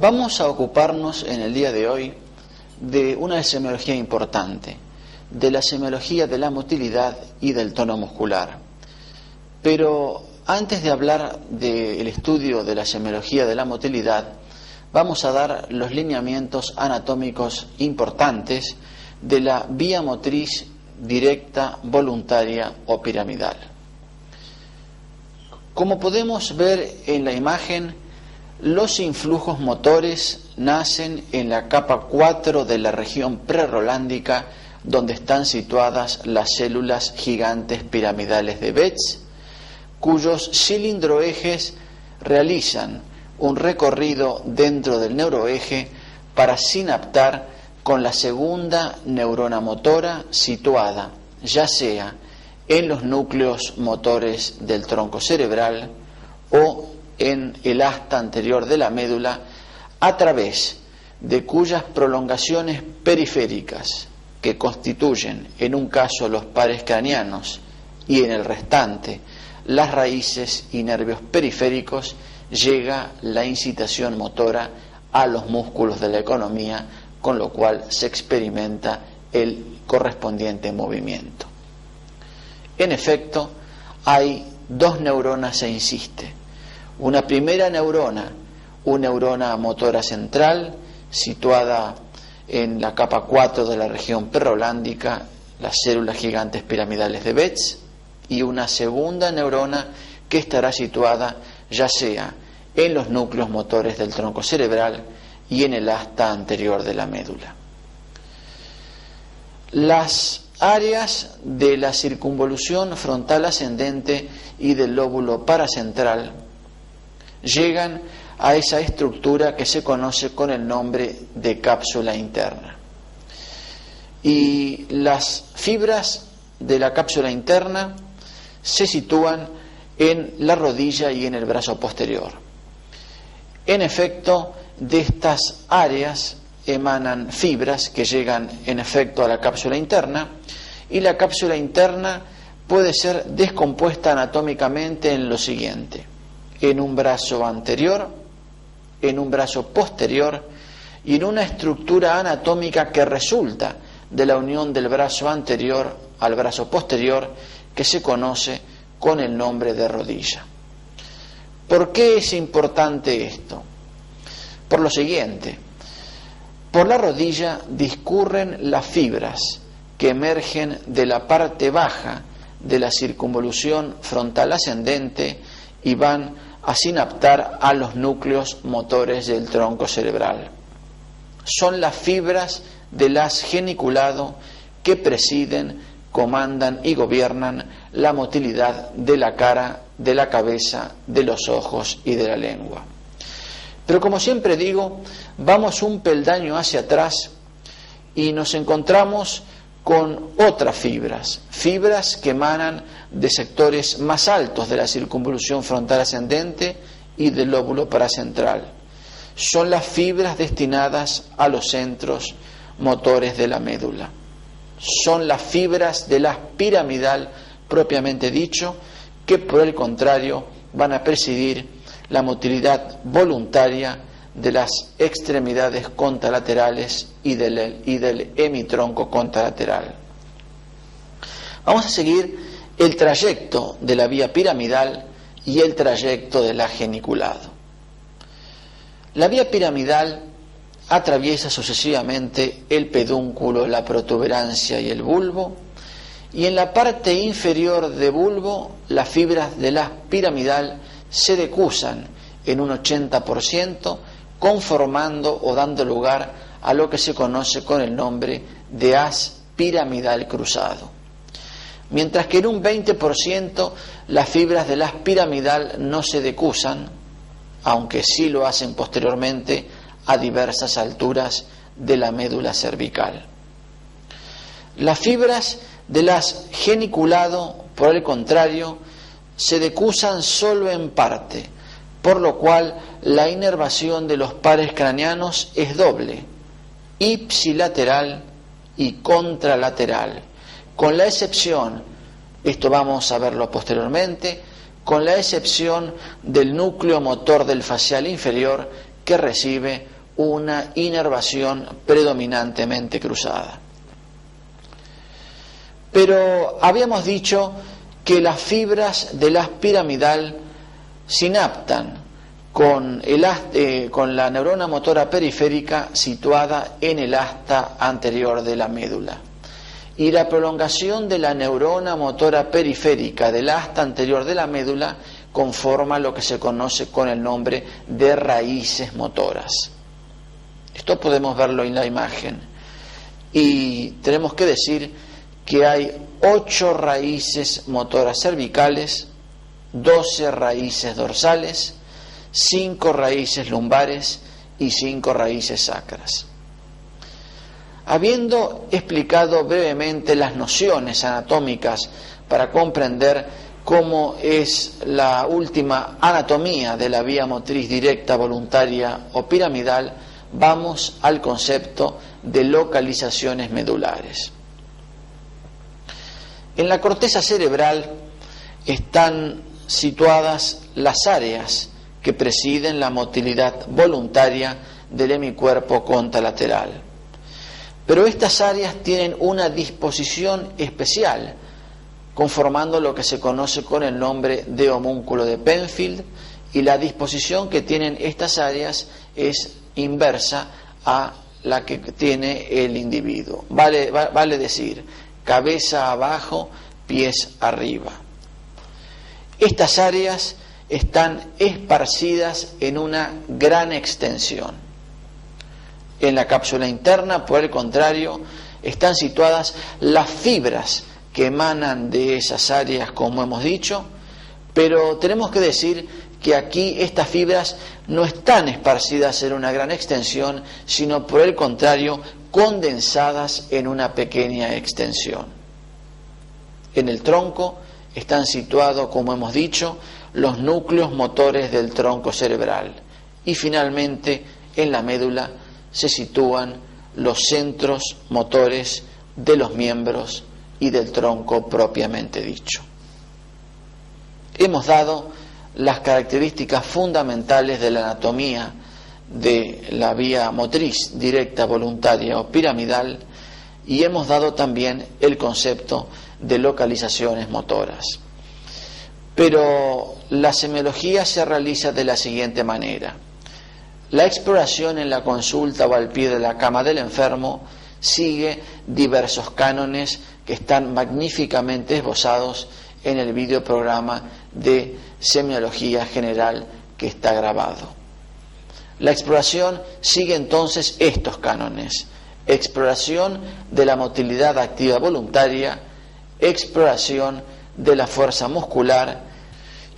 Vamos a ocuparnos en el día de hoy de una semiología importante, de la semiología de la motilidad y del tono muscular. Pero antes de hablar del estudio de la semiología de la motilidad, vamos a dar los lineamientos anatómicos importantes de la vía motriz directa, voluntaria o piramidal. Como podemos ver en la imagen, los influjos motores nacen en la capa 4 de la región prerolándica, donde están situadas las células gigantes piramidales de Betz, cuyos cilindroejes realizan un recorrido dentro del neuroeje para sinaptar con la segunda neurona motora situada, ya sea en los núcleos motores del tronco cerebral o en el asta anterior de la médula, a través de cuyas prolongaciones periféricas, que constituyen en un caso los pares craneanos y en el restante las raíces y nervios periféricos, llega la incitación motora a los músculos de la economía, con lo cual se experimenta el correspondiente movimiento. En efecto, hay dos neuronas, se insiste. Una primera neurona, una neurona motora central, situada en la capa 4 de la región prerolándica, las células gigantes piramidales de Betz, y una segunda neurona que estará situada ya sea en los núcleos motores del tronco cerebral y en el asta anterior de la médula. Las áreas de la circunvolución frontal ascendente y del lóbulo paracentral llegan a esa estructura que se conoce con el nombre de cápsula interna. Y las fibras de la cápsula interna se sitúan en la rodilla y en el brazo posterior. En efecto, de estas áreas emanan fibras que llegan en efecto a la cápsula interna, y la cápsula interna puede ser descompuesta anatómicamente en lo siguiente: en un brazo anterior, en un brazo posterior y en una estructura anatómica que resulta de la unión del brazo anterior al brazo posterior, que se conoce con el nombre de rodilla. ¿Por qué es importante esto? Por lo siguiente: por la rodilla discurren las fibras que emergen de la parte baja de la circunvolución frontal ascendente y van a sinaptar a los núcleos motores del tronco cerebral. Son las fibras del haz geniculado que presiden, comandan y gobiernan la motilidad de la cara, de la cabeza, de los ojos y de la lengua. Pero como siempre digo, vamos un peldaño hacia atrás y nos encontramos con otras fibras que emanan de sectores más altos de la circunvolución frontal ascendente y del lóbulo paracentral. Son las fibras destinadas a los centros motores de la médula. Son las fibras de la piramidal propiamente dicho, que por el contrario van a presidir la motilidad voluntaria de las extremidades contralaterales y del hemitronco contralateral. Vamos a seguir el trayecto de la vía piramidal y el trayecto del haz geniculado. La vía piramidal atraviesa sucesivamente el pedúnculo, la protuberancia y el bulbo, y en la parte inferior del bulbo las fibras del haz piramidal se decusan en un 80%, conformando o dando lugar a lo que se conoce con el nombre de haz piramidal cruzado. Mientras que en un 20% las fibras del haz piramidal no se decusan, aunque sí lo hacen posteriormente a diversas alturas de la médula cervical. Las fibras del haz geniculado, por el contrario, se decusan solo en parte, por lo cual la inervación de los pares craneanos es doble, ipsilateral y contralateral, con la excepción, esto vamos a verlo posteriormente, con la excepción del núcleo motor del facial inferior, que recibe una inervación predominantemente cruzada. Pero habíamos dicho que las fibras del haz piramidal sinaptan con la neurona motora periférica situada en el asta anterior de la médula. Y la prolongación de la neurona motora periférica del asta anterior de la médula conforma lo que se conoce con el nombre de raíces motoras. Esto podemos verlo en la imagen. Y tenemos que decir que hay 8 raíces motoras cervicales, 12 raíces dorsales, 5 raíces lumbares y 5 raíces sacras. Habiendo explicado brevemente las nociones anatómicas para comprender cómo es la última anatomía de la vía motriz directa, voluntaria o piramidal, vamos al concepto de localizaciones medulares. En la corteza cerebral están situadas las áreas que presiden la motilidad voluntaria del hemicuerpo contralateral. Pero estas áreas tienen una disposición especial, conformando lo que se conoce con el nombre de homúnculo de Penfield, y la disposición que tienen estas áreas es inversa a la que tiene el individuo. Vale decir, cabeza abajo, pies arriba. Estas áreas están esparcidas en una gran extensión. En la cápsula interna, por el contrario, están situadas las fibras que emanan de esas áreas, como hemos dicho, pero tenemos que decir que aquí estas fibras no están esparcidas en una gran extensión, sino por el contrario, condensadas en una pequeña extensión. En el tronco están situados, como hemos dicho, los núcleos motores del tronco cerebral, y finalmente en la médula se sitúan los centros motores de los miembros y del tronco propiamente dicho. Hemos dado las características fundamentales de la anatomía de la vía motriz directa, voluntaria o piramidal, y hemos dado también el concepto de localizaciones motoras. Pero la semiología se realiza de la siguiente manera. La exploración en la consulta o al pie de la cama del enfermo sigue diversos cánones que están magníficamente esbozados en el videoprograma de semiología general que está grabado. La exploración sigue entonces estos cánones: exploración de la motilidad activa voluntaria, exploración de la fuerza muscular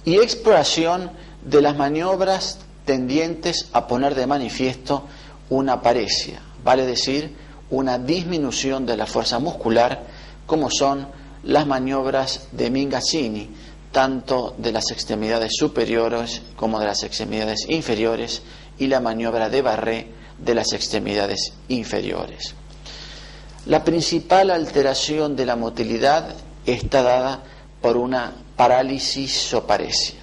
y exploración de las maniobras tendientes a poner de manifiesto una paresia, vale decir, una disminución de la fuerza muscular, como son las maniobras de Mingazzini, tanto de las extremidades superiores como de las extremidades inferiores, y la maniobra de Barré de las extremidades inferiores. La principal alteración de la motilidad está dada por una parálisis o paresia.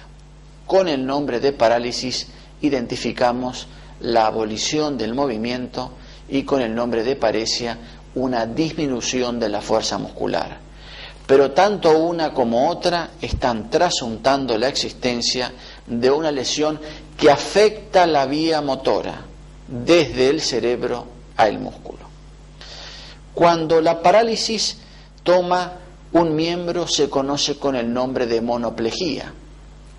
Con el nombre de parálisis identificamos la abolición del movimiento y con el nombre de paresia una disminución de la fuerza muscular. Pero tanto una como otra están trasuntando la existencia de una lesión que afecta la vía motora desde el cerebro al músculo. Cuando la parálisis toma un miembro se conoce con el nombre de monoplejía.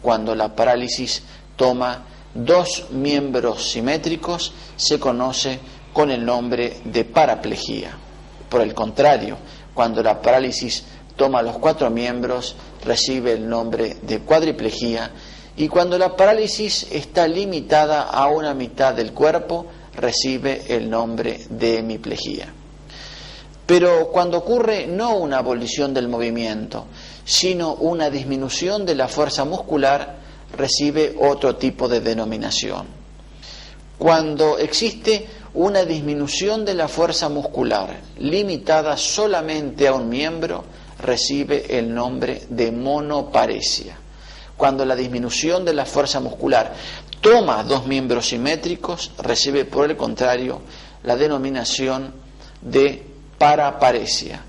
Cuando la parálisis toma 2 miembros simétricos se conoce con el nombre de paraplejía. Por el contrario, cuando la parálisis toma los 4 miembros recibe el nombre de cuadriplejía, y cuando la parálisis está limitada a una mitad del cuerpo recibe el nombre de hemiplejía. Pero cuando ocurre no una abolición del movimiento, sino una disminución de la fuerza muscular, recibe otro tipo de denominación. Cuando existe una disminución de la fuerza muscular limitada solamente a un miembro, recibe el nombre de monoparesia. Cuando la disminución de la fuerza muscular toma dos miembros simétricos, recibe por el contrario la denominación de paraparesia.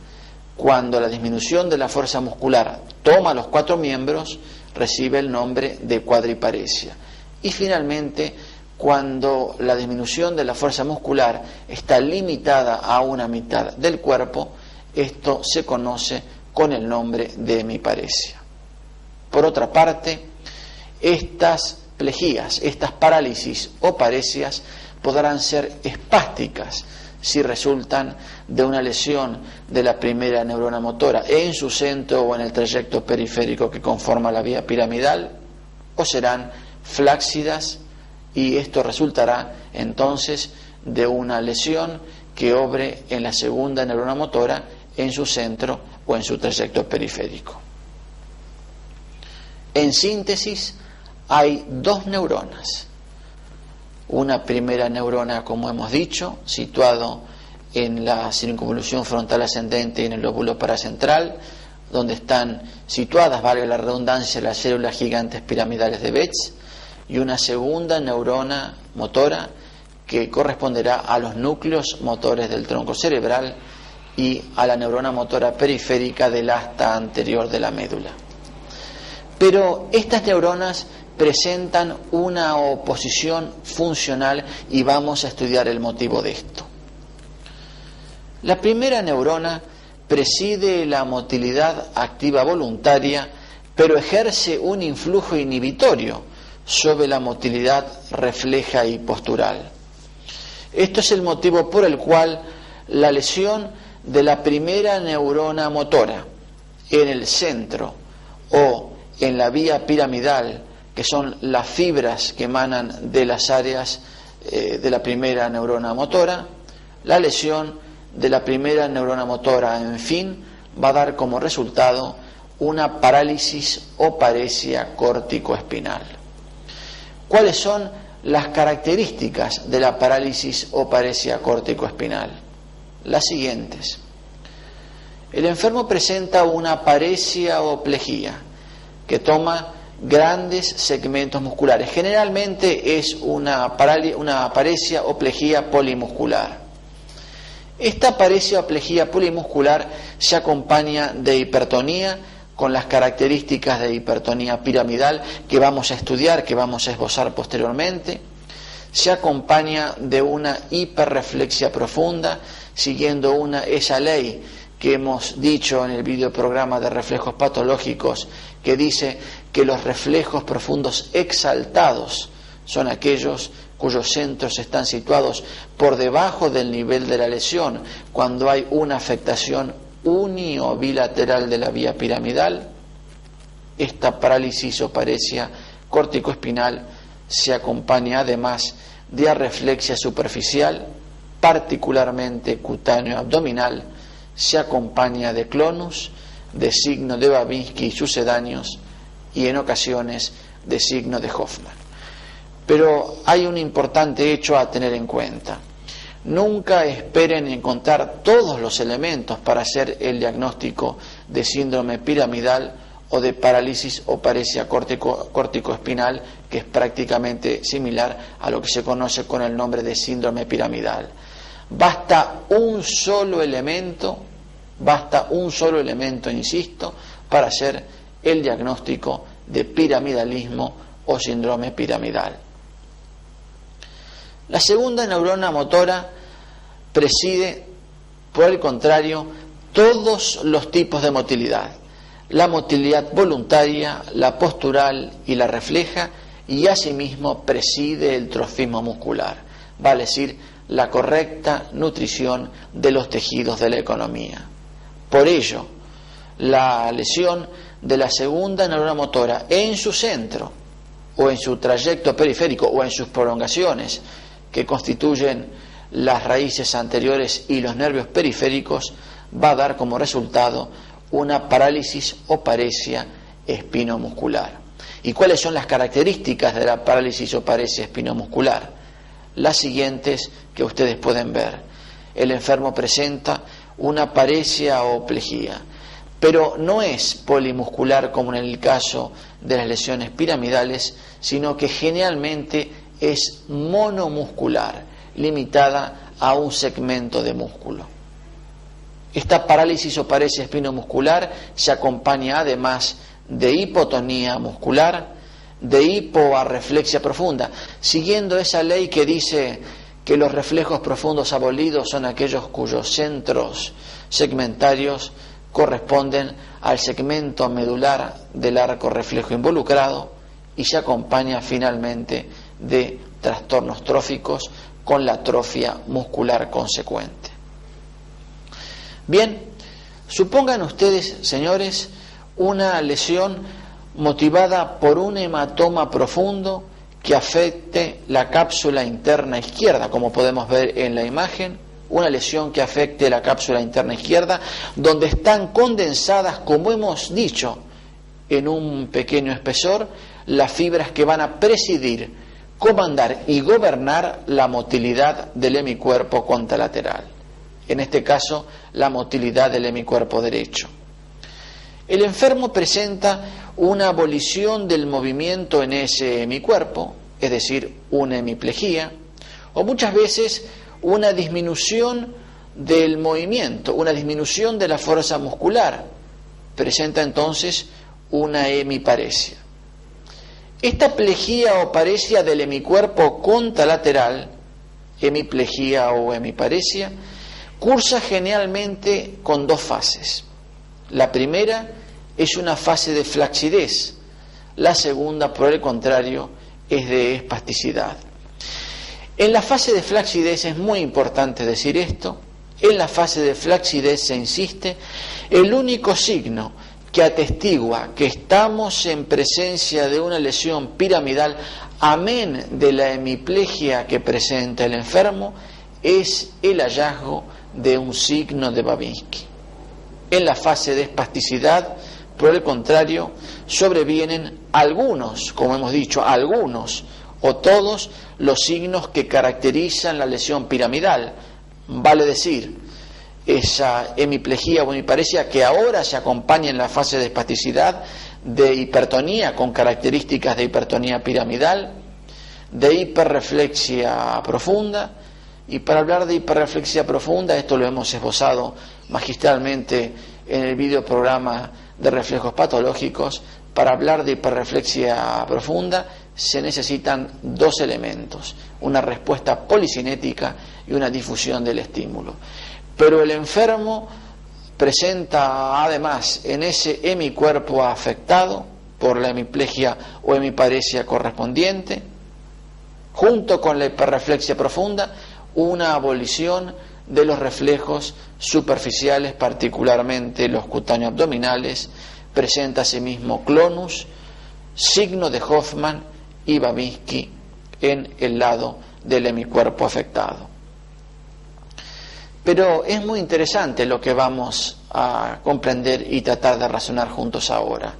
Cuando la disminución de la fuerza muscular toma los cuatro miembros, recibe el nombre de cuadriparesia. Y finalmente, cuando la disminución de la fuerza muscular está limitada a una mitad del cuerpo, esto se conoce con el nombre de hemiparesia. Por otra parte, estas plejías, estas parálisis o paresias podrán ser espásticas si resultan de una lesión de la primera neurona motora en su centro o en el trayecto periférico que conforma la vía piramidal, o serán flácidas, y esto resultará entonces de una lesión que obre en la segunda neurona motora en su centro o en su trayecto periférico. En síntesis, hay dos neuronas. Una primera neurona, como hemos dicho, situado en la circunvolución frontal ascendente y en el lóbulo paracentral, donde están situadas, valga la redundancia, las células gigantes piramidales de Betz, y una segunda neurona motora que corresponderá a los núcleos motores del tronco cerebral y a la neurona motora periférica del asta anterior de la médula. Pero estas neuronas presentan una oposición funcional y vamos a estudiar el motivo de esto. La primera neurona preside la motilidad activa voluntaria, pero ejerce un influjo inhibitorio sobre la motilidad refleja y postural. Esto es el motivo por el cual la lesión de la primera neurona motora en el centro o en la vía piramidal, que son las fibras que emanan de las áreas de la primera neurona motora, la lesión de la primera neurona motora, en fin, va a dar como resultado una parálisis o paresia córtico-espinal. ¿Cuáles son las características de la parálisis o paresia córtico-espinal? Las siguientes. El enfermo presenta una paresia o plejía que toma grandes segmentos musculares. Generalmente es una paresia o plejía polimuscular. Esta paresia o plejía polimuscular se acompaña de hipertonía, con las características de hipertonía piramidal que vamos a estudiar, que vamos a esbozar posteriormente. Se acompaña de una hiperreflexia profunda, siguiendo esa ley que hemos dicho en el videoprograma de reflejos patológicos, que dice que los reflejos profundos exaltados son aquellos cuyos centros están situados por debajo del nivel de la lesión cuando hay una afectación uni o bilateral de la vía piramidal. Esta parálisis o paresia córtico-espinal se acompaña además de arreflexia superficial, particularmente cutáneo-abdominal, se acompaña de clonus, de signo de Babinski y sucedáneos, y en ocasiones de signo de Hoffman. Pero hay un importante hecho a tener en cuenta. Nunca esperen encontrar todos los elementos para hacer el diagnóstico de síndrome piramidal o de parálisis o paresia córtico-espinal, que es prácticamente similar a lo que se conoce con el nombre de síndrome piramidal. Basta un solo elemento, insisto, para hacer el diagnóstico de piramidalismo o síndrome piramidal. La segunda neurona motora preside, por el contrario, todos los tipos de motilidad: la motilidad voluntaria, la postural y la refleja, y asimismo preside el trofismo muscular, vale decir, la correcta nutrición de los tejidos de la economía. Por ello, la lesión de la segunda neurona motora en su centro o en su trayecto periférico o en sus prolongaciones, que constituyen las raíces anteriores y los nervios periféricos, va a dar como resultado una parálisis o paresia espinomuscular. ¿Y cuáles son las características de la parálisis o paresia espinomuscular? Las siguientes que ustedes pueden ver. El enfermo presenta una paresia o plejía, pero no es polimuscular como en el caso de las lesiones piramidales, sino que generalmente es monomuscular, limitada a un segmento de músculo. Esta parálisis o paresia espinomuscular se acompaña además de hipotonía muscular, de hipoarreflexia profunda, siguiendo esa ley que dice que los reflejos profundos abolidos son aquellos cuyos centros segmentarios corresponden al segmento medular del arco reflejo involucrado, y se acompaña finalmente de trastornos tróficos con la atrofia muscular consecuente. Bien, supongan ustedes, señores, una lesión motivada por un hematoma profundo que afecte la cápsula interna izquierda, como podemos ver en la imagen, una lesión que afecte la cápsula interna izquierda, donde están condensadas, como hemos dicho, en un pequeño espesor, las fibras que van a presidir, comandar y gobernar la motilidad del hemicuerpo contralateral. En este caso, la motilidad del hemicuerpo derecho. El enfermo presenta una abolición del movimiento en ese hemicuerpo, es decir, una hemiplegia, o muchas veces una disminución del movimiento, una disminución de la fuerza muscular. Presenta entonces una hemiparesia. Esta plejía o paresia del hemicuerpo contralateral, hemiplegia o hemiparesia, cursa generalmente con dos fases. La primera es una fase de flacidez, la segunda, por el contrario, es de espasticidad. En la fase de flacidez es muy importante decir esto. En la fase de flacidez se insiste, el único signo que atestigua que estamos en presencia de una lesión piramidal, amén de la hemiplegia que presenta el enfermo, es el hallazgo de un signo de Babinski. En la fase de espasticidad, por el contrario, sobrevienen algunos, como hemos dicho, algunos o todos los signos que caracterizan la lesión piramidal, vale decir, esa hemiplegia o hemiparesia que ahora se acompaña en la fase de espasticidad de hipertonía con características de hipertonía piramidal, de hiperreflexia profunda. Y para hablar de hiperreflexia profunda, esto lo hemos esbozado magistralmente en el videoprograma de reflejos patológicos, para hablar de hiperreflexia profunda se necesitan dos elementos, una respuesta policinética y una difusión del estímulo. Pero el enfermo presenta además en ese hemicuerpo afectado por la hemiplegia o hemiparesia correspondiente, junto con la hiperreflexia profunda, una abolición de los reflejos superficiales, particularmente los cutáneos abdominales. Presenta asimismo clonus, signo de Hoffman y Babinski en el lado del hemicuerpo afectado. Pero es muy interesante lo que vamos a comprender y tratar de razonar juntos ahora.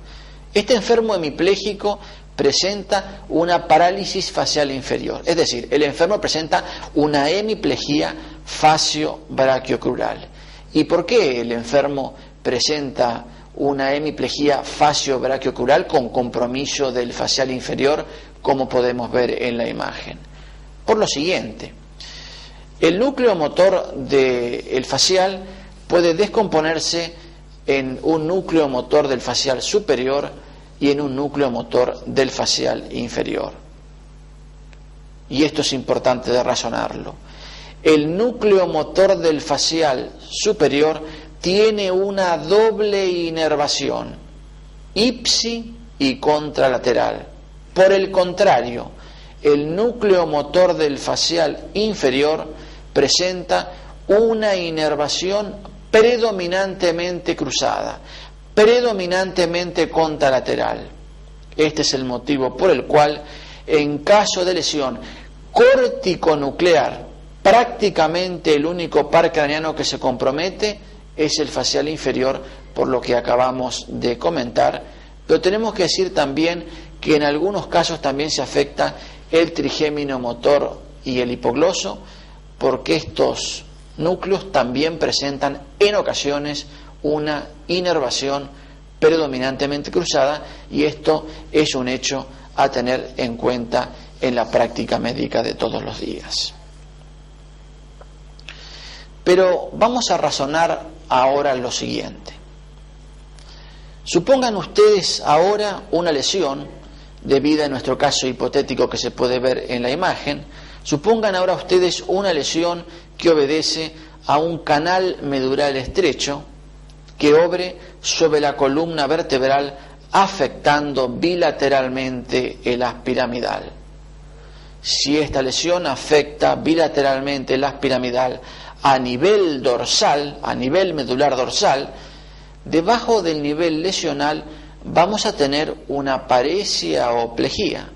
Este enfermo hemipléjico presenta una parálisis facial inferior, es decir, el enfermo presenta una hemiplegia facio-brachiocrural. ¿Y por qué el enfermo presenta una hemiplegia facio-brachiocrural con compromiso del facial inferior, como podemos ver en la imagen? Por lo siguiente: el núcleo motor del facial puede descomponerse en un núcleo motor del facial superior y en un núcleo motor del facial inferior. Y esto es importante de razonarlo. El núcleo motor del facial superior tiene una doble inervación, ipsi y contralateral. Por el contrario, el núcleo motor del facial inferior presenta una inervación predominantemente cruzada, predominantemente contralateral. Este es el motivo por el cual, en caso de lesión córtico-nuclear, prácticamente el único par craneano que se compromete es el facial inferior, por lo que acabamos de comentar. Pero tenemos que decir también que en algunos casos también se afecta el trigémino motor y el hipogloso, porque estos núcleos también presentan en ocasiones una inervación predominantemente cruzada, y esto es un hecho a tener en cuenta en la práctica médica de todos los días. Pero vamos a razonar ahora lo siguiente. Supongan ustedes ahora una lesión debida, en nuestro caso hipotético que se puede ver en la imagen, supongan ahora ustedes una lesión que obedece a un canal medular estrecho que obre sobre la columna vertebral, afectando bilateralmente el haz piramidal. Si esta lesión afecta bilateralmente el haz piramidal a nivel dorsal, a nivel medular dorsal, debajo del nivel lesional vamos a tener una paresia o plejía.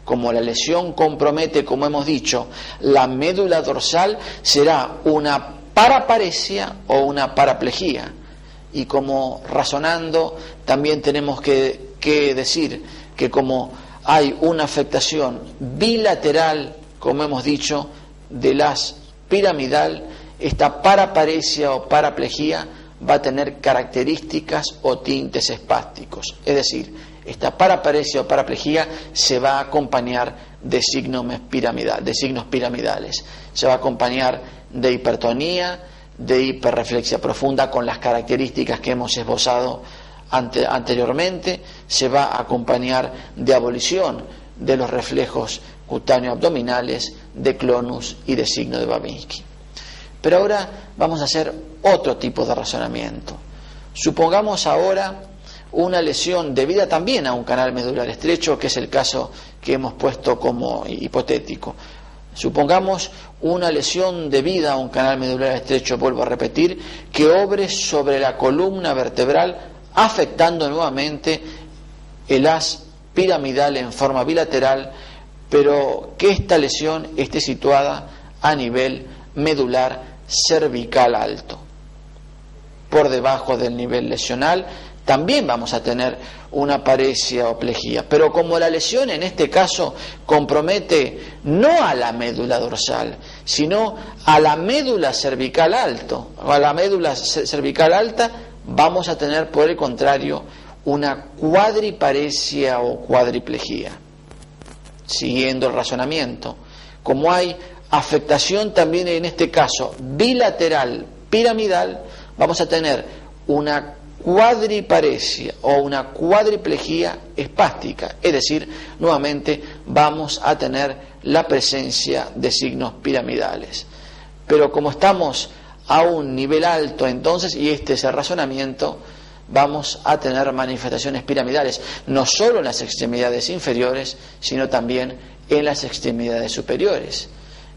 Como la lesión compromete, como hemos dicho, la médula dorsal, será una paraparesia o una paraplejía. Y como razonando, también tenemos que decir que como hay una afectación bilateral, como hemos dicho, del haz piramidal, esta paraparesia o paraplejía va a tener características o tintes espásticos. Es decir, esta paraparesia o paraplejía se va a acompañar de signos piramidales. Se va a acompañar de hipertonía, de hiperreflexia profunda con las características que hemos esbozado anteriormente. Se va a acompañar de abolición de los reflejos cutáneo abdominales, de clonus y de signo de Babinski. Pero ahora vamos a hacer otro tipo de razonamiento. Supongamos ahora una lesión debida también a un canal medular estrecho, que es el caso que hemos puesto como hipotético. Supongamos una lesión debida a un canal medular estrecho, vuelvo a repetir, que obre sobre la columna vertebral, afectando nuevamente el haz piramidal en forma bilateral, pero que esta lesión esté situada a nivel medular cervical alto. Por debajo del nivel lesional también vamos a tener una paresia o plejía, pero como la lesión en este caso compromete no a la médula dorsal, sino a la médula cervical alto, o a la médula cervical alta, vamos a tener por el contrario una cuadriparesia o cuadriplejía. Siguiendo el razonamiento, como hay afectación también en este caso bilateral piramidal, vamos a tener una cuadriparesia o una cuadriplejía espástica, es decir, nuevamente vamos a tener la presencia de signos piramidales. Pero como estamos a un nivel alto entonces, y este es el razonamiento, vamos a tener manifestaciones piramidales, no solo en las extremidades inferiores, sino también en las extremidades superiores.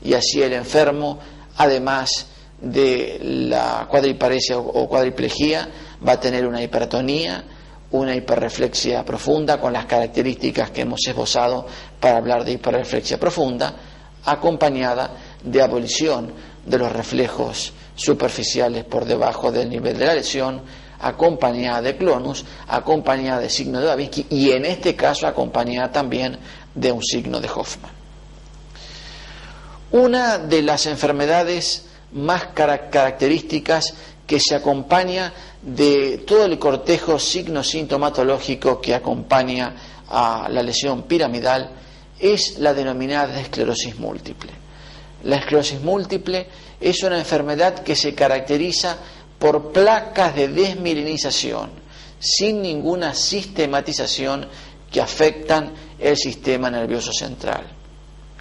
Y así el enfermo, además de la cuadriparesia o cuadriplejía, va a tener una hipertonía, una hiperreflexia profunda, con las características que hemos esbozado para hablar de hiperreflexia profunda, acompañada de abolición de los reflejos superficiales por debajo del nivel de la lesión, acompañada de clonus, acompañada de signo de Babinski y en este caso acompañada también de un signo de Hoffman. Una de las enfermedades más características que se acompaña de todo el cortejo signo-sintomatológico que acompaña a la lesión piramidal es la denominada esclerosis múltiple. La esclerosis múltiple es una enfermedad que se caracteriza por placas de desmielinización, sin ninguna sistematización, que afectan el sistema nervioso central.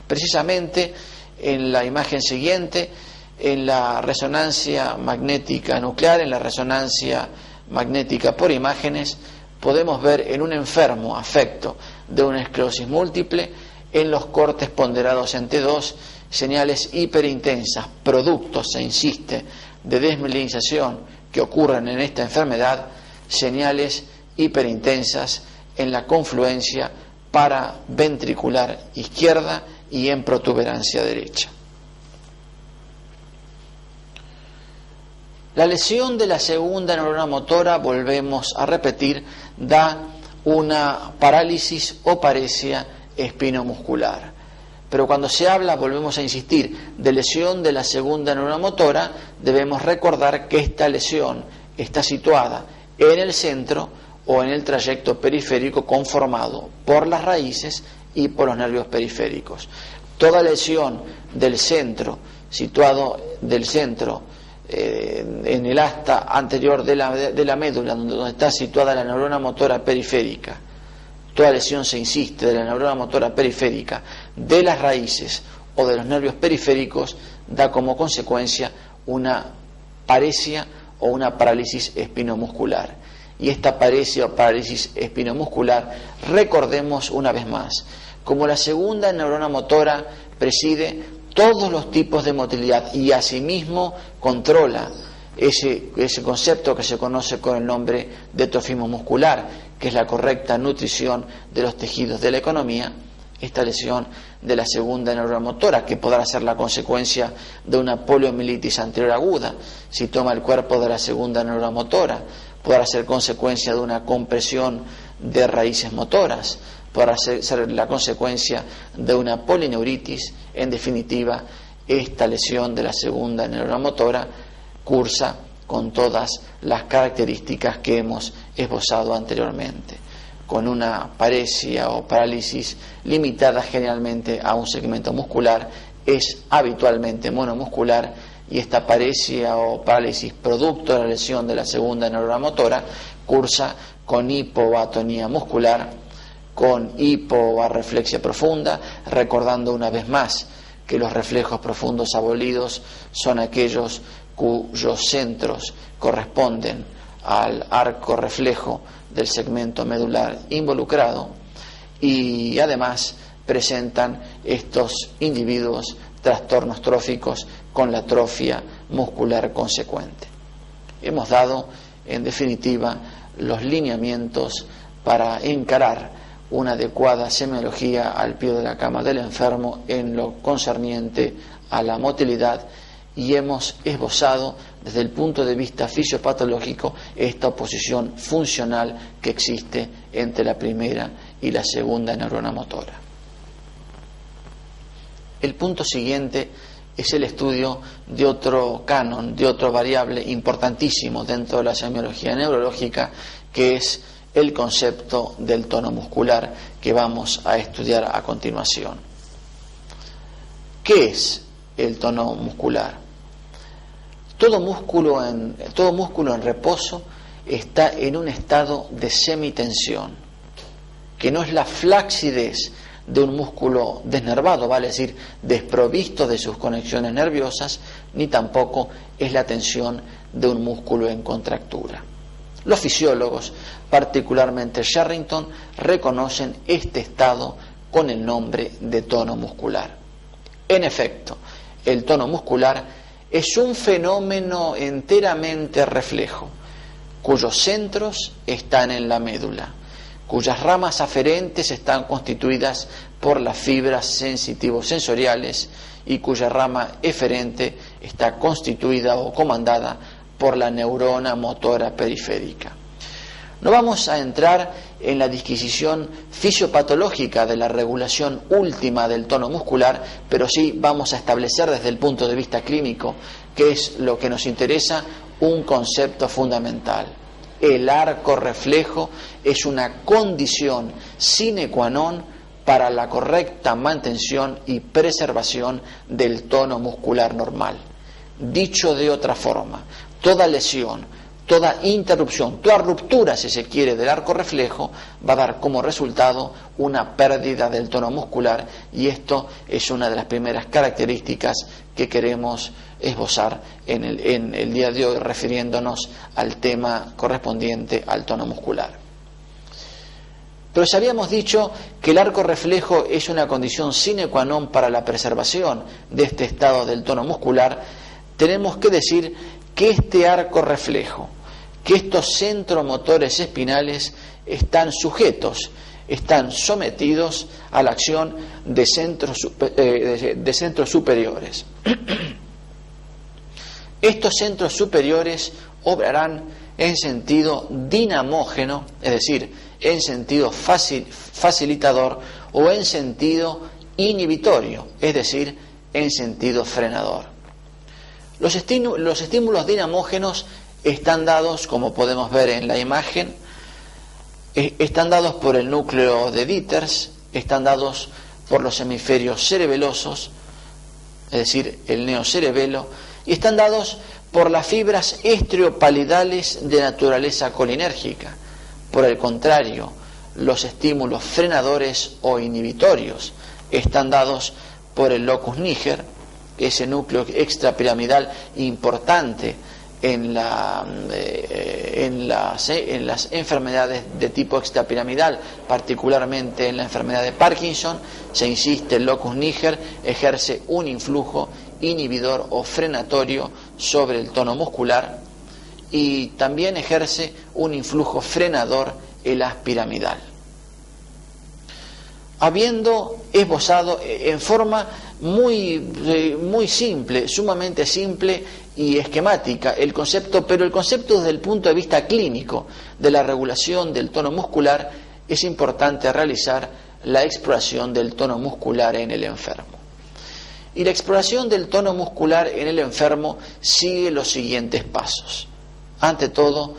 Precisamente en la imagen siguiente, en la resonancia magnética nuclear, en la resonancia magnética por imágenes, podemos ver en un enfermo afecto de una esclerosis múltiple, en los cortes ponderados en T2, señales hiperintensas, productos, se insiste, de desmielinización que ocurren en esta enfermedad, señales hiperintensas en la confluencia paraventricular izquierda y en protuberancia derecha. La lesión de la segunda neurona motora, volvemos a repetir, da una parálisis o paresia espinomuscular. Pero cuando se habla, volvemos a insistir, de lesión de la segunda neurona motora, debemos recordar que esta lesión está situada en el centro o en el trayecto periférico conformado por las raíces y por los nervios periféricos. Toda lesión del centro, situado del centro en el asta anterior de la médula, donde está situada la neurona motora periférica, toda lesión, se insiste, de la neurona motora periférica, de las raíces o de los nervios periféricos, da como consecuencia una paresia o una parálisis espinomuscular. Y esta paresia o parálisis espinomuscular, recordemos una vez más, como la segunda neurona motora preside todos los tipos de motilidad y asimismo controla ese concepto que se conoce con el nombre de trofismo muscular, que es la correcta nutrición de los tejidos de la economía. Esta lesión de la segunda neurona motora, que podrá ser la consecuencia de una poliomielitis anterior aguda, si toma el cuerpo de la segunda neurona motora, podrá ser consecuencia de una compresión de raíces motoras, podrá ser la consecuencia de una polineuritis. En definitiva, esta lesión de la segunda neurona motora cursa con todas las características que hemos esbozado anteriormente, con una paresia o parálisis limitada generalmente a un segmento muscular, es habitualmente monomuscular, y esta paresia o parálisis producto de la lesión de la segunda neurona motora cursa con hipoatonía muscular, con hipoarreflexia profunda, recordando una vez más que los reflejos profundos abolidos son aquellos cuyos centros corresponden al arco reflejo del segmento medular involucrado, y además presentan estos individuos trastornos tróficos con la atrofia muscular consecuente. Hemos dado, en definitiva, los lineamientos para encarar una adecuada semiología al pie de la cama del enfermo en lo concerniente a la motilidad, y hemos esbozado desde el punto de vista fisiopatológico esta oposición funcional que existe entre la primera y la segunda neurona motora. El punto siguiente es el estudio de otro canon, de otro variable importantísimo dentro de la semiología neurológica, que es el concepto del tono muscular, que vamos a estudiar a continuación. ¿Qué es el tono muscular? Todo músculo en reposo está en un estado de semitensión, que no es la flacidez de un músculo desnervado, vale decir, desprovisto de sus conexiones nerviosas, ni tampoco es la tensión de un músculo en contractura. Los fisiólogos, particularmente Sherrington, reconocen este estado con el nombre de tono muscular. En efecto, el tono muscular es un fenómeno enteramente reflejo, cuyos centros están en la médula, cuyas ramas aferentes están constituidas por las fibras sensitivo-sensoriales y cuya rama eferente está constituida o comandada por la neurona motora periférica. No vamos a entrar en la disquisición fisiopatológica de la regulación última del tono muscular, pero sí vamos a establecer desde el punto de vista clínico, que es lo que nos interesa, un concepto fundamental. El arco reflejo es una condición sine qua non para la correcta mantención y preservación del tono muscular normal. Dicho de otra forma, toda lesión, toda interrupción, toda ruptura, si se quiere, del arco reflejo va a dar como resultado una pérdida del tono muscular, y esto es una de las primeras características que queremos esbozar en el día de hoy, refiriéndonos al tema correspondiente al tono muscular. Pero si habíamos dicho que el arco reflejo es una condición sine qua non para la preservación de este estado del tono muscular, tenemos que decir que este arco reflejo, que estos centromotores espinales están sujetos, están sometidos a la acción de centros superiores. Estos centros superiores obrarán en sentido dinamógeno, es decir, en sentido facilitador, o en sentido inhibitorio, es decir, en sentido frenador. Los estímulos dinamógenos están dados, como podemos ver en la imagen, están dados por el núcleo de Dieters, están dados por los hemisferios cerebelosos, es decir, el neocerebelo, y están dados por las fibras estriopalidales de naturaleza colinérgica. Por el contrario, los estímulos frenadores o inhibitorios están dados por el locus niger, ese núcleo extrapiramidal importante en las enfermedades de tipo extrapiramidal, particularmente en la enfermedad de Parkinson. Se insiste, el locus niger ejerce un influjo inhibidor o frenatorio sobre el tono muscular y también ejerce un influjo frenador el haz piramidal. Habiendo esbozado en forma muy simple, sumamente simple y esquemática el concepto, pero el concepto desde el punto de vista clínico de la regulación del tono muscular, es importante realizar la exploración del tono muscular en el enfermo. Y la exploración del tono muscular en el enfermo sigue los siguientes pasos. Ante todo,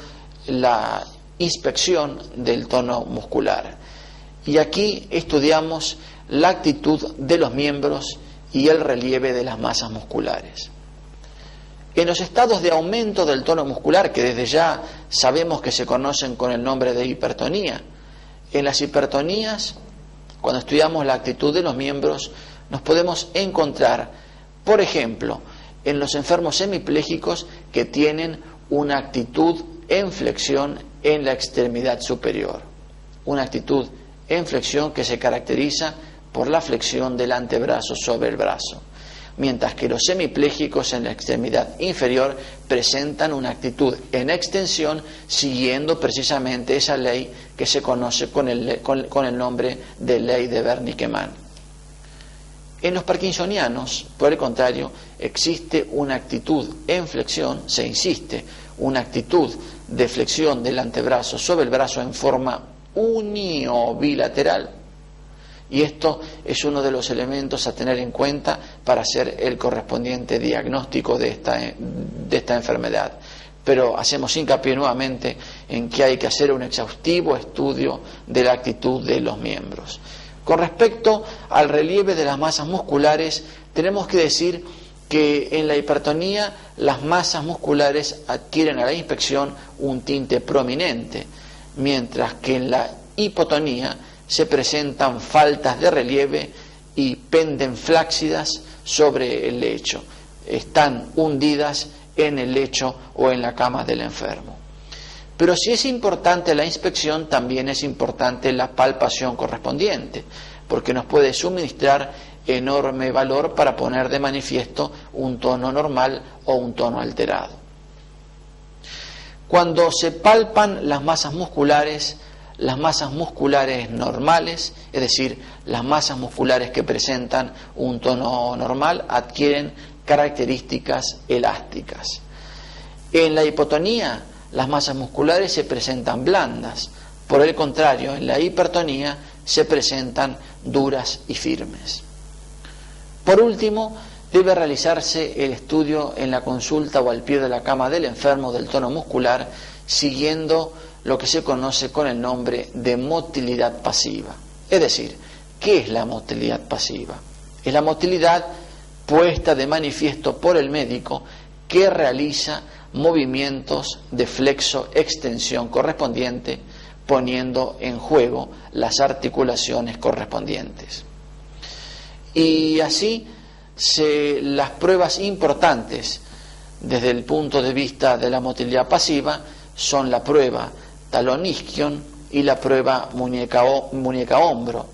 la inspección del tono muscular. Y aquí estudiamos la actitud de los miembros y el relieve de las masas musculares. En los estados de aumento del tono muscular, que desde ya sabemos que se conocen con el nombre de hipertonía, en las hipertonías, cuando estudiamos la actitud de los miembros, nos podemos encontrar, por ejemplo, en los enfermos hemipléjicos que tienen una actitud en flexión en la extremidad superior, una actitud en flexión que se caracteriza por la flexión del antebrazo sobre el brazo, mientras que los semipléjicos en la extremidad inferior presentan una actitud en extensión siguiendo precisamente esa ley que se conoce con el nombre de ley de Wernicke-Mann. En los parkinsonianos, por el contrario, existe una actitud en flexión, se insiste, una actitud de flexión del antebrazo sobre el brazo en forma uniobilateral. Y esto es uno de los elementos a tener en cuenta para hacer el correspondiente diagnóstico de esta enfermedad. Pero hacemos hincapié nuevamente en que hay que hacer un exhaustivo estudio de la actitud de los miembros. Con respecto al relieve de las masas musculares, tenemos que decir que en la hipertonía las masas musculares adquieren a la inspección un tinte prominente, mientras que en la hipotonía se presentan faltas de relieve y penden flácidas sobre el lecho, están hundidas en el lecho o en la cama del enfermo. Pero si es importante la inspección, también es importante la palpación correspondiente, porque nos puede suministrar enorme valor para poner de manifiesto un tono normal o un tono alterado. Cuando se palpan las masas musculares normales, es decir, las masas musculares que presentan un tono normal, adquieren características elásticas. En la hipotonía, las masas musculares se presentan blandas. Por el contrario, en la hipertonía se presentan duras y firmes. Por último, debe realizarse el estudio en la consulta o al pie de la cama del enfermo del tono muscular, siguiendo lo que se conoce con el nombre de motilidad pasiva. Es decir, ¿qué es la motilidad pasiva? Es la motilidad puesta de manifiesto por el médico que realiza movimientos de flexo-extensión correspondiente, poniendo en juego las articulaciones correspondientes. Y así las pruebas importantes desde el punto de vista de la motilidad pasiva son la prueba talón-isquion y la prueba muñeca-hombro,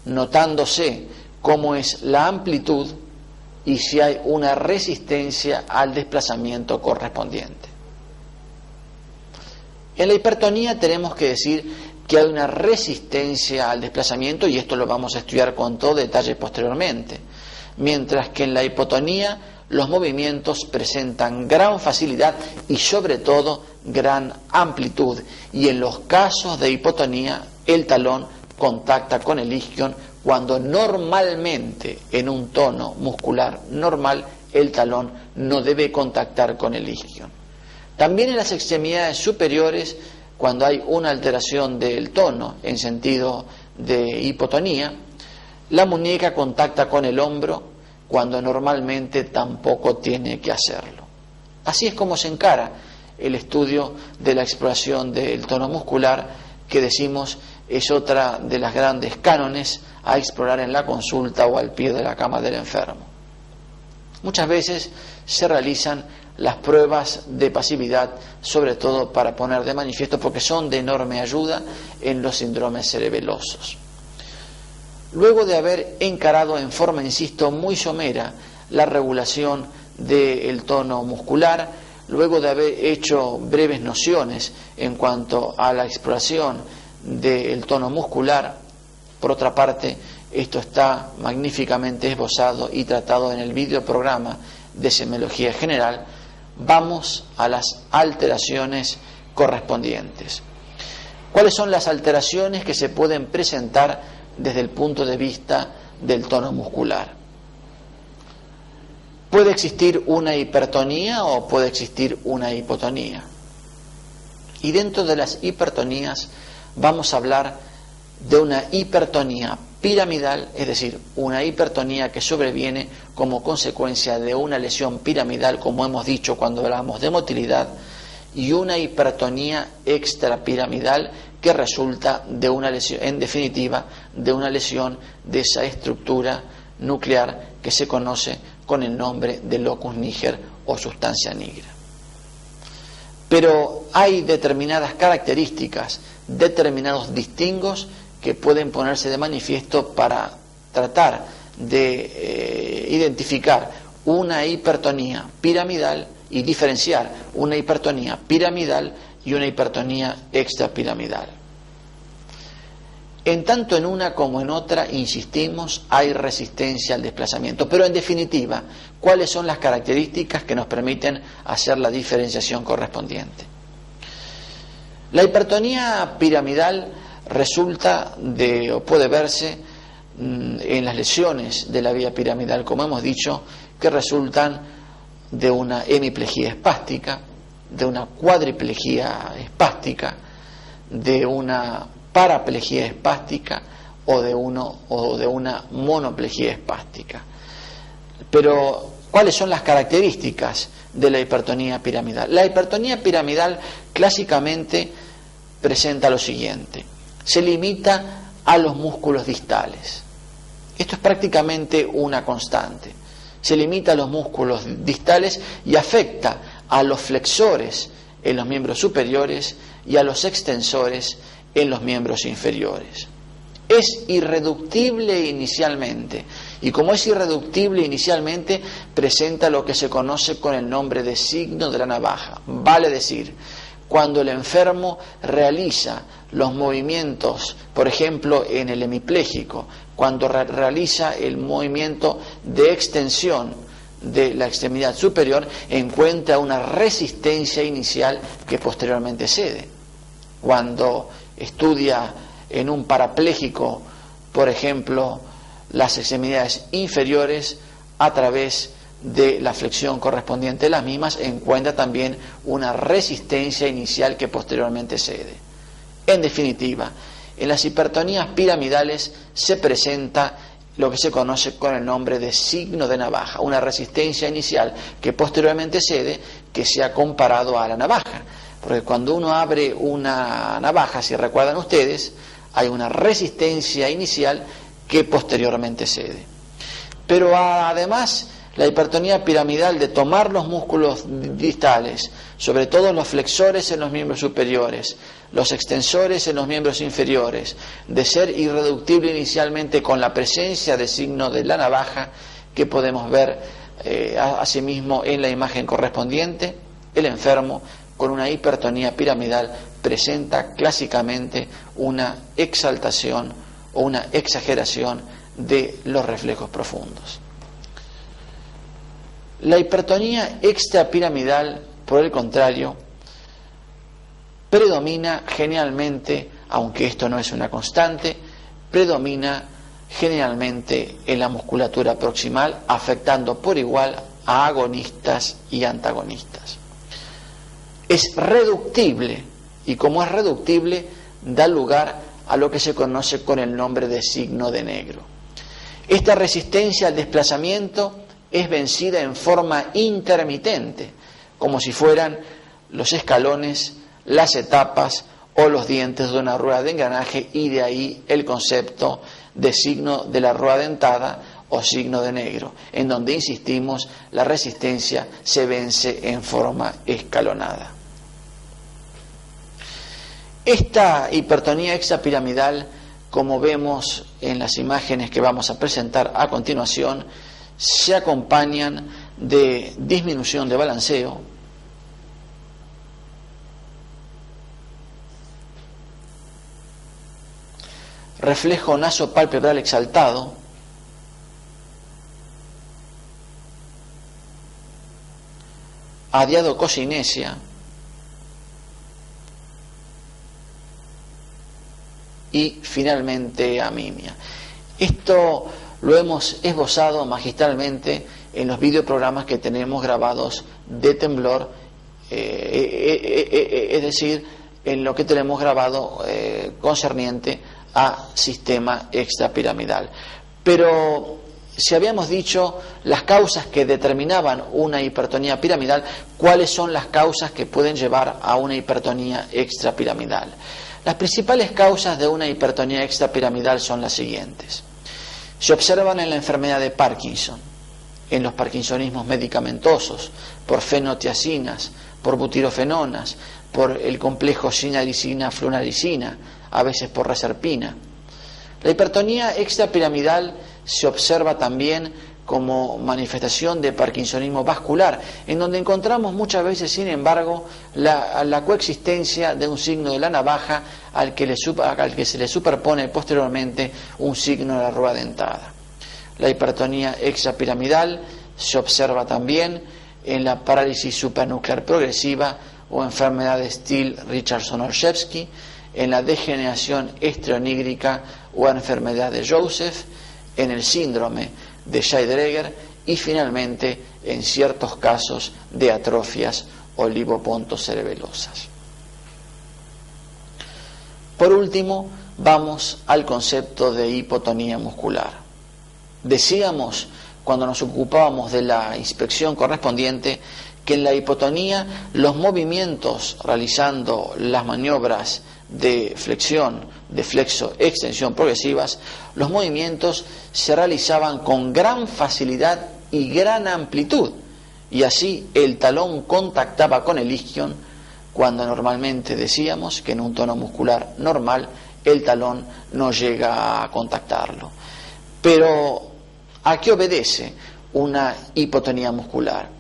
notándose cómo es la amplitud y si hay una resistencia al desplazamiento correspondiente. En la hipertonía tenemos que decir que hay una resistencia al desplazamiento, y esto lo vamos a estudiar con todo detalle posteriormente, mientras que en la hipotonía los movimientos presentan gran facilidad y sobre todo gran amplitud, y en los casos de hipotonía el talón contacta con el isquion cuando normalmente en un tono muscular normal el talón no debe contactar con el isquion. También en las extremidades superiores, cuando hay una alteración del tono en sentido de hipotonía, la muñeca contacta con el hombro cuando normalmente tampoco tiene que hacerlo. Así es como se encara el estudio de la exploración del tono muscular, que decimos es otra de las grandes cánones a explorar en la consulta o al pie de la cama del enfermo. Muchas veces se realizan las pruebas de pasividad, sobre todo para poner de manifiesto, porque son de enorme ayuda en los síndromes cerebelosos. Luego de haber encarado en forma, insisto, muy somera la regulación del tono muscular, luego de haber hecho breves nociones en cuanto a la exploración del tono muscular, por otra parte, esto está magníficamente esbozado y tratado en el videoprograma de semiología general, vamos a las alteraciones correspondientes. ¿Cuáles son las alteraciones que se pueden presentar desde el punto de vista del tono muscular? ¿Puede existir una hipertonía o puede existir una hipotonía? Y dentro de las hipertonías vamos a hablar de una hipertonía piramidal, es decir, una hipertonía que sobreviene como consecuencia de una lesión piramidal, como hemos dicho cuando hablamos de motilidad, y una hipertonía extrapiramidal que resulta de una lesión, en definitiva, de una lesión de esa estructura nuclear que se conoce con el nombre de locus niger o sustancia nigra. Pero hay determinadas características, determinados distingos que pueden ponerse de manifiesto para tratar de identificar una hipertonía piramidal y diferenciar una hipertonía piramidal y una hipertonía extrapiramidal. En tanto en una como en otra, insistimos, hay resistencia al desplazamiento, pero en definitiva, ¿cuáles son las características que nos permiten hacer la diferenciación correspondiente? La hipertonía piramidal resulta de, o puede verse en las lesiones de la vía piramidal, como hemos dicho, que resultan de una hemiplegia espástica, de una cuadriplegia espástica, de una paraplegia espástica o de una monoplegia espástica. Pero, ¿cuáles son las características de la hipertonía piramidal? La hipertonía piramidal clásicamente presenta lo siguiente: se limita a los músculos distales. Esto es prácticamente una constante. Se limita a los músculos distales y afecta a los flexores en los miembros superiores y a los extensores en los miembros inferiores. Es irreductible inicialmente, y como es irreductible inicialmente, presenta lo que se conoce con el nombre de signo de la navaja. Vale decir, cuando el enfermo realiza los movimientos, por ejemplo en el hemipléjico, cuando realiza el movimiento de extensión de la extremidad superior, encuentra una resistencia inicial que posteriormente cede. Cuando estudia en un parapléjico, por ejemplo, las extremidades inferiores, a través de la flexión correspondiente de las mismas, encuentra también una resistencia inicial que posteriormente cede. En definitiva, en las hipertonías piramidales se presenta lo que se conoce con el nombre de signo de navaja, una resistencia inicial que posteriormente cede, que se ha comparado a la navaja. Porque cuando uno abre una navaja, si recuerdan ustedes, hay una resistencia inicial que posteriormente cede. Pero además, la hipertonía piramidal de tomar los músculos distales, sobre todo los flexores en los miembros superiores, los extensores en los miembros inferiores, de ser irreductible inicialmente con la presencia de signo de la navaja, que podemos ver asimismo en la imagen correspondiente, el enfermo con una hipertonía piramidal presenta clásicamente una exaltación o una exageración de los reflejos profundos. La hipertonía extrapiramidal, por el contrario, predomina generalmente, aunque esto no es una constante, predomina generalmente en la musculatura proximal, afectando por igual a agonistas y antagonistas. es reductible, y como es reductible, da lugar a lo que se conoce con el nombre de signo de negro. Esta resistencia al desplazamiento es vencida en forma intermitente, como si fueran los escalones, las etapas o los dientes de una rueda de engranaje, y de ahí el concepto de signo de la rueda dentada o signo de negro, en donde, insistimos, la resistencia se vence en forma escalonada. Esta hipertonía extrapiramidal, como vemos en las imágenes que vamos a presentar a continuación, se acompañan de disminución de balanceo, reflejo nasopalpebral exaltado, adiadococinesia y finalmente amimia. Esto lo hemos esbozado magistralmente en los videoprogramas que tenemos grabados de temblor, es decir, en lo que tenemos grabado concerniente a sistema extrapiramidal. Pero si habíamos dicho las causas que determinaban una hipertonía piramidal, ¿cuáles son las causas que pueden llevar a una hipertonía extrapiramidal? Las principales causas de una hipertonía extrapiramidal son las siguientes. Se observan en la enfermedad de Parkinson, en los parkinsonismos medicamentosos, por fenotiacinas, por butirofenonas, por el complejo sinaricina-flunaricina, a veces por reserpina. La hipertonía extrapiramidal se observa también como manifestación de parkinsonismo vascular, en donde encontramos muchas veces, sin embargo, la coexistencia de un signo de la navaja al que se le superpone posteriormente un signo de la rueda dentada. La hipertonía extrapiramidal se observa también en la parálisis supranuclear progresiva o enfermedad de Still-Richardson-Olszewski, en la degeneración estrionígrica o enfermedad de Joseph, en el síndrome de Scheidegger y finalmente en ciertos casos de atrofias olivopontocerebelosas. Por último, vamos al concepto de hipotonía muscular. Decíamos, cuando nos ocupábamos de la inspección correspondiente, que en la hipotonía los movimientos realizando las maniobras de flexión, de flexo-extensión progresivas, los movimientos se realizaban con gran facilidad y gran amplitud, y así el talón contactaba con el isquion, cuando normalmente decíamos que en un tono muscular normal el talón no llega a contactarlo. Pero, ¿a qué obedece una hipotonía muscular?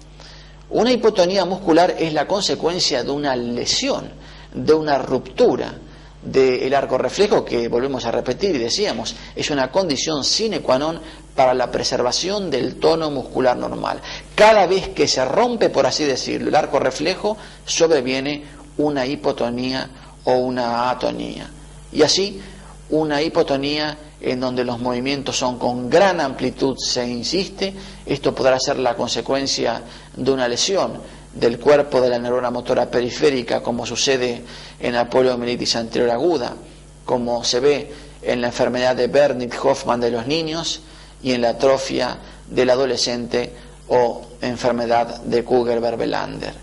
Una hipotonía muscular es la consecuencia de una lesión, de una ruptura del arco reflejo, que volvemos a repetir y decíamos, es una condición sine qua non para la preservación del tono muscular normal. Cada vez que se rompe, por así decirlo, el arco reflejo, sobreviene una hipotonía o una atonía. Y así, una hipotonía en donde los movimientos son con gran amplitud, se insiste, esto podrá ser la consecuencia de una lesión del cuerpo de la neurona motora periférica, como sucede en la poliomielitis anterior aguda, como se ve en la enfermedad de Wernicke-Hoffmann de los niños y en la atrofia del adolescente o enfermedad de Kuger-Verwelander.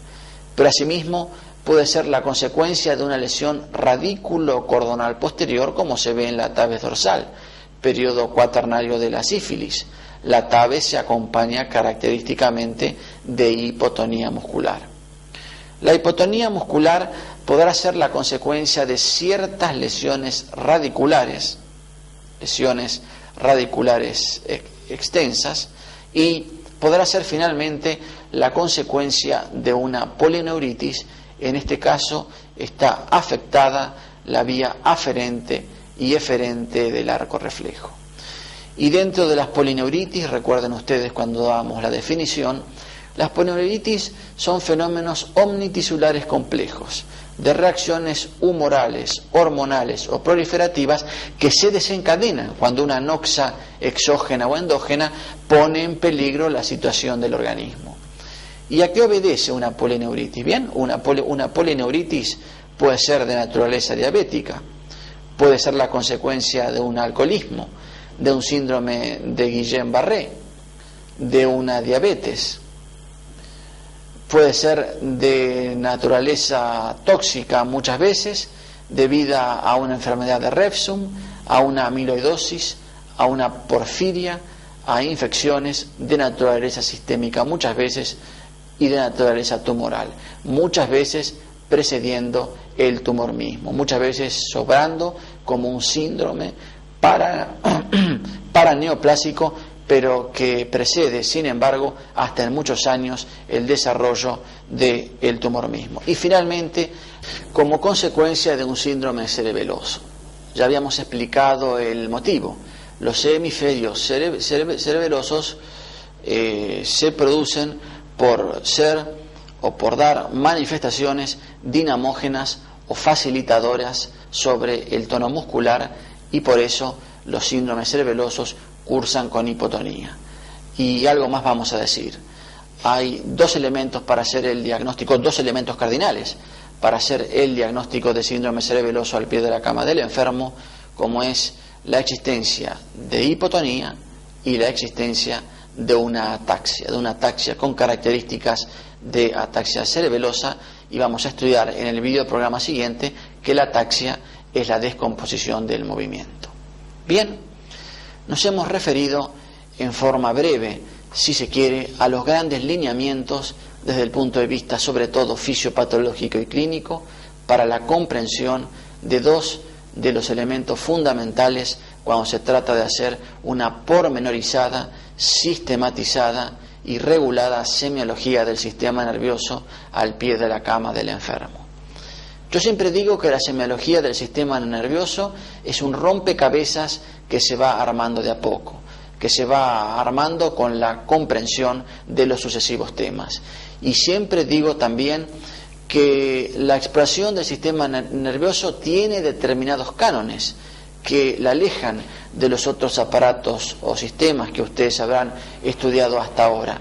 Pero asimismo puede ser la consecuencia de una lesión radículo-cordonal posterior, como se ve en la tabes dorsal, periodo cuaternario de la sífilis. La tabes se acompaña característicamente de hipotonía muscular. La hipotonía muscular podrá ser la consecuencia de ciertas lesiones radiculares extensas, y podrá ser finalmente la consecuencia de una polineuritis. En este caso está afectada la vía aferente y eferente del arco reflejo. Y dentro de las polineuritis, recuerden ustedes cuando dábamos la definición, las polineuritis son fenómenos omnitisulares complejos, de reacciones humorales, hormonales o proliferativas que se desencadenan cuando una noxa exógena o endógena pone en peligro la situación del organismo. ¿Y a qué obedece una polineuritis? Bien, una polineuritis puede ser de naturaleza diabética, puede ser la consecuencia de un alcoholismo, de un síndrome de Guillain-Barré, de una diabetes, puede ser de naturaleza tóxica muchas veces, debida a una enfermedad de Refsum, a una amiloidosis, a una porfiria, a infecciones de naturaleza sistémica muchas veces y de naturaleza tumoral, muchas veces precediendo el tumor mismo, muchas veces sobrando como un síndrome paraneoplásico, pero que precede, sin embargo, hasta en muchos años el desarrollo del tumor mismo. Y finalmente, como consecuencia de un síndrome cerebeloso. Ya habíamos explicado el motivo. Los hemisferios cerebelosos se producen por ser o por dar manifestaciones dinamógenas o facilitadoras sobre el tono muscular, y por eso los síndromes cerebelosos cursan con hipotonía. Y algo más vamos a decir. Hay dos elementos para hacer el diagnóstico, dos elementos cardinales para hacer el diagnóstico de síndrome cerebeloso al pie de la cama del enfermo, como es la existencia de hipotonía y la existencia de una ataxia con características de ataxia cerebelosa, y vamos a estudiar en el video programa siguiente que la ataxia es la descomposición del movimiento. Bien, nos hemos referido en forma breve, si se quiere, a los grandes lineamientos desde el punto de vista sobre todo fisiopatológico y clínico para la comprensión de dos de los elementos fundamentales cuando se trata de hacer una pormenorizada, sistematizada y regulada semiología del sistema nervioso al pie de la cama del enfermo. Yo siempre digo que la semiología del sistema nervioso es un rompecabezas que se va armando de a poco, que se va armando con la comprensión de los sucesivos temas. Y siempre digo también que la exploración del sistema nervioso tiene determinados cánones que la alejan de los otros aparatos o sistemas que ustedes habrán estudiado hasta ahora.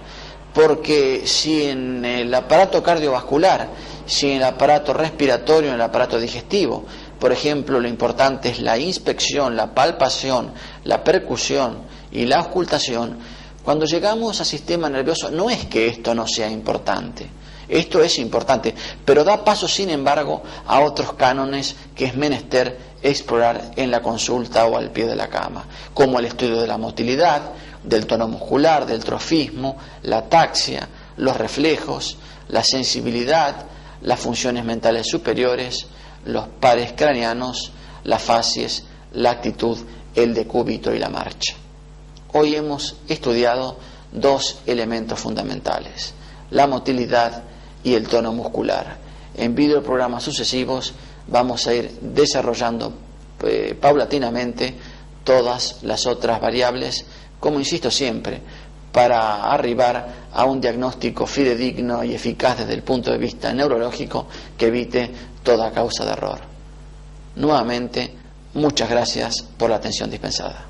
Porque si en el aparato cardiovascular, si en el aparato respiratorio, en el aparato digestivo, por ejemplo, lo importante es la inspección, la palpación, la percusión y la auscultación, cuando llegamos al sistema nervioso no es que esto no sea importante. Esto es importante, pero da paso, sin embargo, a otros cánones que es menester explorar en la consulta o al pie de la cama, como el estudio de la motilidad, del tono muscular, del trofismo, la ataxia, los reflejos, la sensibilidad, las funciones mentales superiores, los pares craneanos, las facies, la actitud, el decúbito y la marcha. Hoy hemos estudiado dos elementos fundamentales, la motilidad y el tono muscular. En videoprogramas sucesivos vamos a ir desarrollando paulatinamente todas las otras variables, como insisto siempre, para arribar a un diagnóstico fidedigno y eficaz desde el punto de vista neurológico que evite toda causa de error. Nuevamente, muchas gracias por la atención dispensada.